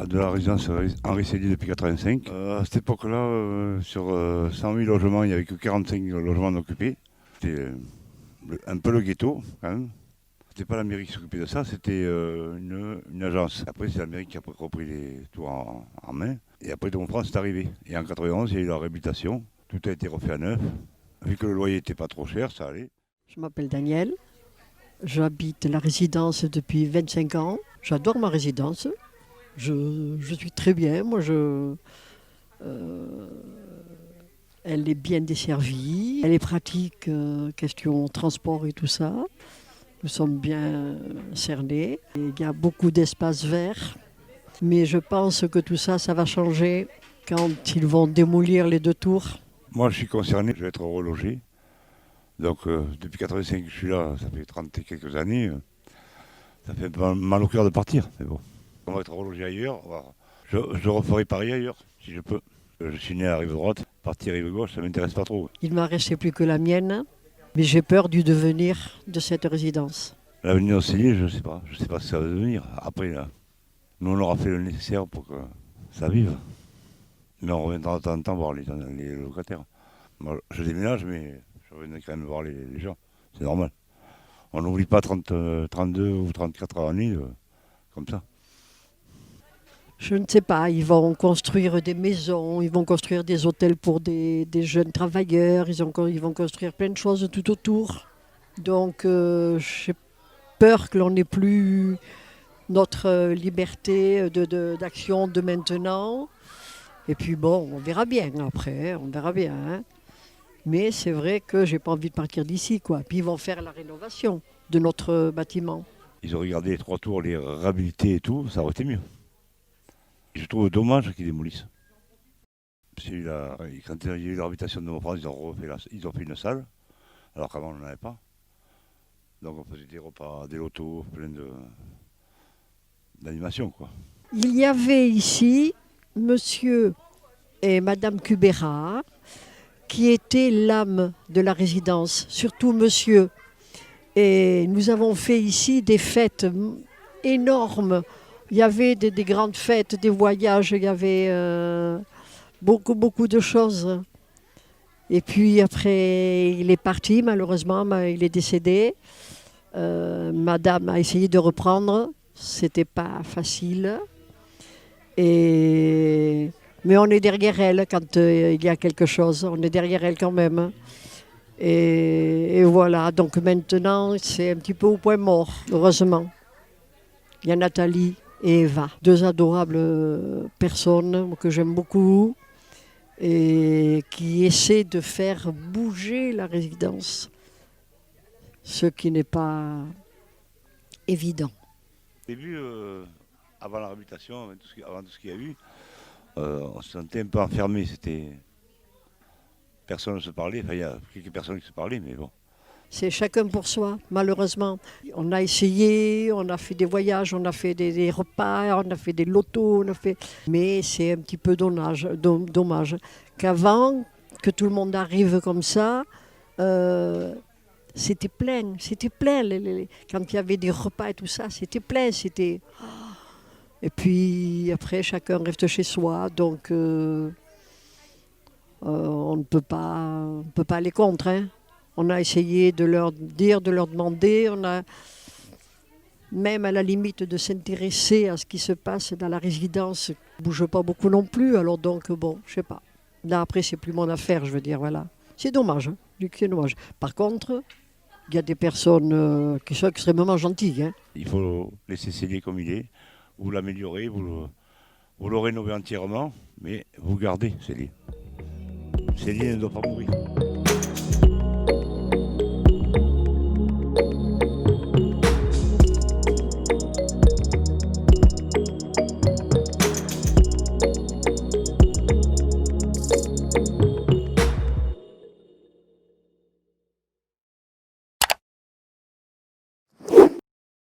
De la résidence Henri Sélier depuis 1985. À cette époque-là, sur 100 000 logements, il n'y avait que 45 logements occupés. C'était un peu le ghetto, quand même. C'était pas la mairie qui s'occupait de ça, c'était une agence. Après, c'est la mairie qui a repris les tours en main. Et après, Dom France est arrivé. Et en 91, il y a eu la réhabilitation. Tout a été refait à neuf. Vu que le loyer n'était pas trop cher, ça allait. Je m'appelle Daniel. J'habite la résidence depuis 25 ans. J'adore ma résidence. Je suis très bien. Elle est bien desservie. Elle est pratique, question transport et tout ça. Nous sommes bien cernés. Il y a beaucoup d'espaces verts. Mais je pense que tout ça, ça va changer quand ils vont démolir les 2 tours. Moi, je suis concerné, je vais être relogé. Donc, depuis 1985 que je suis là, ça fait 30 et quelques années. Ça fait mal au cœur de partir, mais bon. On va être relogé ailleurs. Je referai Paris ailleurs, si je peux. Je suis né à la rive droite. Partir rive gauche, ça ne m'intéresse pas trop. Il ne m'en restait plus que la mienne, mais j'ai peur du devenir de cette résidence. L'avenir de Céline, je ne sais pas. Je ne sais pas ce que ça va devenir. Après, là, nous, on aura fait le nécessaire pour que ça vive. Mais on reviendra de temps en temps voir les locataires. Moi, je déménage, mais je reviendrai quand même voir les gens. C'est normal. On n'oublie pas 32 ou 34 années comme ça. Je ne sais pas, ils vont construire des maisons, ils vont construire des hôtels pour des jeunes travailleurs, ils vont construire plein de choses tout autour. Donc j'ai peur que l'on n'ait plus notre liberté d'action de maintenant. Et puis bon, on verra bien après, on verra bien. Hein. Mais c'est vrai que j'ai pas envie de partir d'ici, quoi. Puis ils vont faire la rénovation de notre bâtiment. Ils ont regardé les 3 tours, les réhabilités et tout, ça aurait été mieux. Je trouve dommage qu'ils démolissent. Quand il y a eu l'habitation de Dom France, ils ont fait une salle, alors qu'avant on n'en avait pas. Donc on faisait des repas, des lotos, plein d'animations, quoi. Il y avait ici monsieur et madame Cubera, qui étaient l'âme de la résidence, surtout monsieur. Et nous avons fait ici des fêtes énormes. Il y avait des grandes fêtes, des voyages, il y avait beaucoup de choses. Et puis après, il est parti, malheureusement, il est décédé. Madame a essayé de reprendre, c'était pas facile. Mais on est derrière elle quand il y a quelque chose, on est derrière elle quand même. Et voilà, donc maintenant, c'est un petit peu au point mort, heureusement. Il y a Nathalie et Eva, 2 adorables personnes que j'aime beaucoup et qui essaient de faire bouger la résidence, ce qui n'est pas évident. Au début, avant la réhabilitation, avant tout ce qu'il y a eu, on se sentait un peu enfermé. Personne ne se parlait, enfin il y a quelques personnes qui se parlaient, mais bon. C'est chacun pour soi, malheureusement. On a essayé, on a fait des voyages, on a fait des repas, on a fait des lotos, mais c'est un petit peu dommage qu'avant, que tout le monde arrive comme ça, c'était plein. Quand il y avait des repas et tout ça, c'était plein. Et puis après, chacun reste chez soi, donc on ne peut pas aller contre, hein. On a essayé de leur dire, de leur demander, on a même à la limite de s'intéresser à ce qui se passe dans la résidence. On ne bouge pas beaucoup non plus, alors donc bon, je sais pas. Là après, c'est plus mon affaire, je veux dire, voilà. C'est dommage, hein, c'est dommage. Par contre, il y a des personnes qui sont extrêmement gentilles. Hein. Il faut laisser Célier comme il est, vous l'améliorer, vous le rénovez entièrement, mais vous gardez Célier. Célier ne doit pas mourir.